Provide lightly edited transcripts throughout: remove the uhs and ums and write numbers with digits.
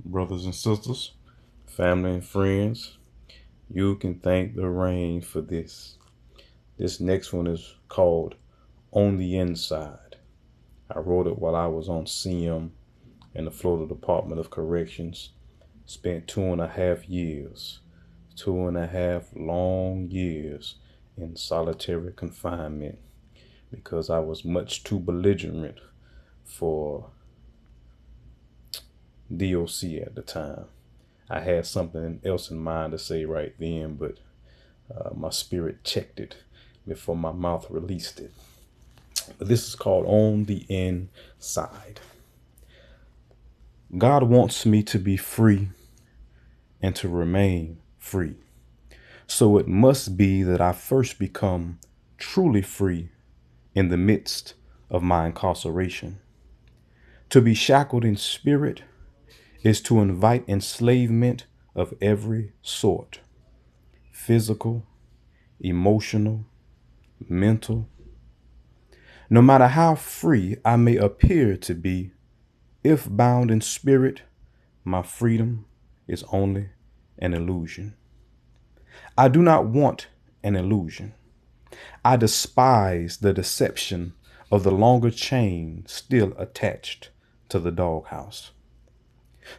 brothers and sisters, family and friends. You can thank the rain for this. This next one is called On the Inside. I wrote it while I was on CM in the Florida Department of Corrections. Spent 2.5 years, 2.5 long years in solitary confinement because I was much too belligerent for DOC at the time. I had something else in mind to say right then, but my spirit checked it before my mouth released it. But this is called On the Inside. God wants me to be free and to remain free. So it must be that I first become truly free in the midst of my incarceration. To be shackled in spirit is to invite enslavement of every sort: physical, emotional, mental. No matter how free I may appear to be, if bound in spirit, my freedom is only an illusion. I do not want an illusion. I despise the deception of the longer chain still attached to the doghouse.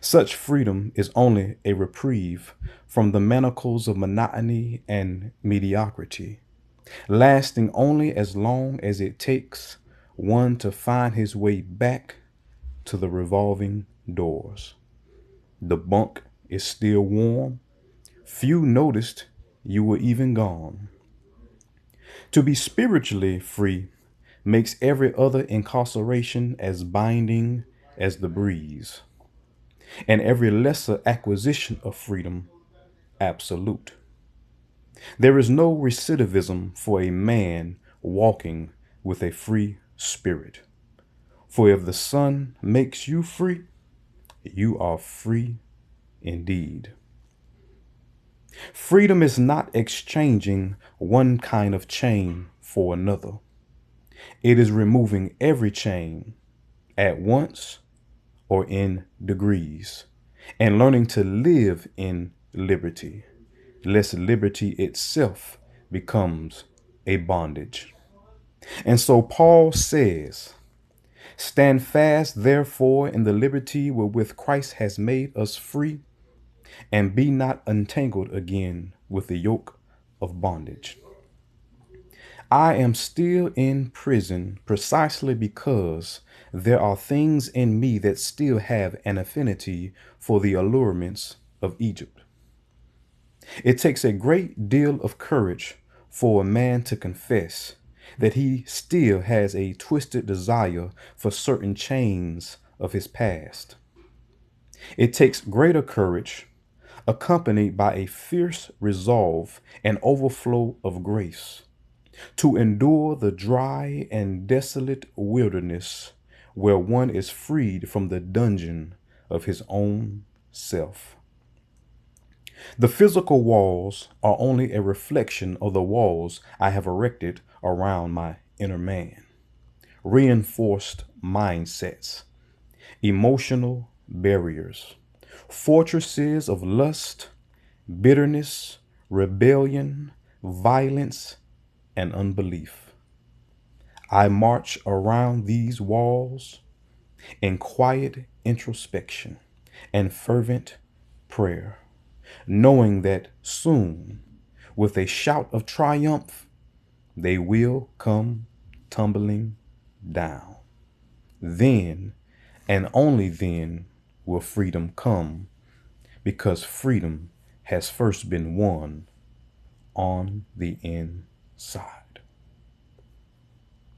Such freedom is only a reprieve from the manacles of monotony and mediocrity, lasting only as long as it takes one to find his way back to the revolving doors. The bunk is still warm. Few noticed you were even gone. To be spiritually free makes every other incarceration as binding as the breeze, and every lesser acquisition of freedom absolute. There is no recidivism for a man walking with a free spirit. For if the Son makes you free, you are free indeed. Freedom is not exchanging one kind of chain for another. It is removing every chain at once or in degrees, and learning to live in liberty, lest liberty itself becomes a bondage. And so Paul says, stand fast, therefore, in the liberty wherewith Christ has made us free, and be not entangled again with the yoke of bondage. I am still in prison precisely because there are things in me that still have an affinity for the allurements of Egypt. It takes a great deal of courage for a man to confess that he still has a twisted desire for certain chains of his past. It takes greater courage, accompanied by a fierce resolve and overflow of grace, to endure the dry and desolate wilderness where one is freed from the dungeon of his own self. The physical walls are only a reflection of the walls I have erected around my inner man. Reinforced mindsets, emotional barriers, fortresses of lust, bitterness, rebellion, violence, and unbelief. I march around these walls in quiet introspection and fervent prayer, knowing that soon, with a shout of triumph, they will come tumbling down. Then, and only then, will freedom come, because freedom has first been won on the inside.